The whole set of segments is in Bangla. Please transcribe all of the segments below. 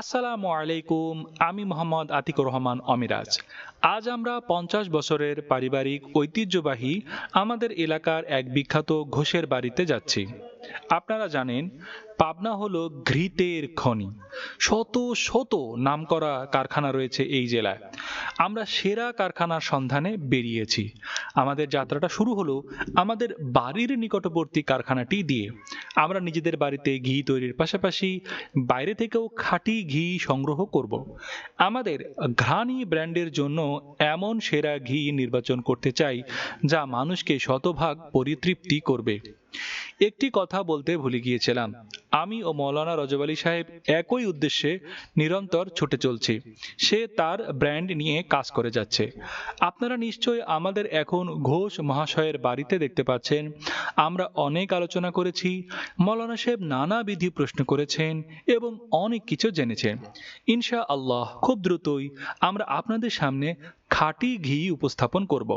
আসসালামু আলাইকুম। আমি মোহাম্মদ আতিকুর রহমান অমিরাজ। আজ আমরা ৫০ বছরের পারিবারিক ঐতিহ্যবাহী আমাদের এলাকার এক বিখ্যাত ঘোষের বাড়িতে যাচ্ছি। আপনারা জানেন, পাবনা হলো ঘৃতের খনি। শত শত নামকরা কারখানা রয়েছে এই জেলায়। আমরা সেরা কারখানার সন্ধানে বেরিয়েছি। আমাদের যাত্রাটা শুরু হলো আমাদের বাড়ির নিকটবর্তী কারখানাটি দিয়ে। আমরা নিজেদের বাড়িতে ঘি তৈরির পাশাপাশি বাইরে থেকেও খাঁটি ঘি সংগ্রহ করব। আমাদের ঘ্রাণী ব্র্যান্ডের জন্য এমন সেরা ঘি নির্বাচন করতে চাই যা মানুষকে শতভাগ পরিতৃপ্তি করবে। একটি কথা বলতে ভুলে গিয়েছিলাম, আমি ও মৌলানা রজব আলী সাহেব একই উদ্দেশ্যে নিরন্তর ছুটে চলছি। সে তার ব্র্যান্ড নিয়ে কাজ করে যাচ্ছে। আপনারা নিশ্চয়ই আমাদের এখন ঘোষ মহাশয়ের বাড়িতে দেখতে পাচ্ছেন। আমরা অনেক আলোচনা করেছি, মৌলানা সাহেব নানাবিধি প্রশ্ন করেছেন এবং অনেক কিছু জেনেছেন। ইনশা আল্লাহ খুব দ্রুতই আমরা আপনাদের সামনে খাঁটি ঘি উপস্থাপন করব।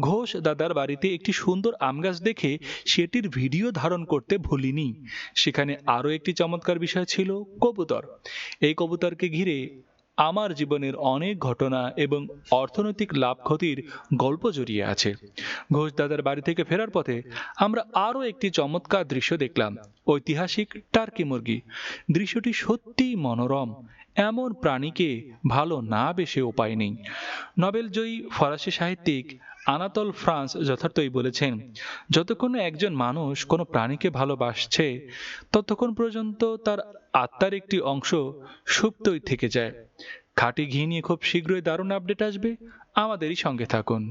ঘোষ দাদার বাড়িতে একটি সুন্দর আম গাছ দেখে সেটির ভিডিও ধারণ করতে ভুলিনি। সেখানে আরও একটি চমৎকার বিষয় ছিল কবুতর। এই কবুতরকে ঘিরে আমার জীবনের অনেক ঘটনা এবং অর্থনৈতিক লাভ ক্ষতির গল্প জড়িয়ে আছে। ঘোষ দাদার বাড়ি থেকে ফেরার পথে আমরা আরও একটি চমৎকার দৃশ্য দেখলাম, ঐতিহাসিক টার্কি মুরগি। দৃশ্যটি সত্যিই মনোরম। এমন প্রাণীকে ভালো না বেশে উপায় নেই। নোবেলজয়ী ফরাসি সাহিত্যিক আনাতল ফ্রান্স যথার্থই বলেছেন, যতক্ষণ না একজন মানুষ কোনো প্রাণীকে ভালোবাসছে ততক্ষণ পর্যন্ত তার আত্মার একটি অংশ সুপ্তই থেকে যায়। খাঁটি ঘি নিয়ে খুব শীঘ্রই দারুণ আপডেট আসবে, আমাদেরই সঙ্গে থাকুন।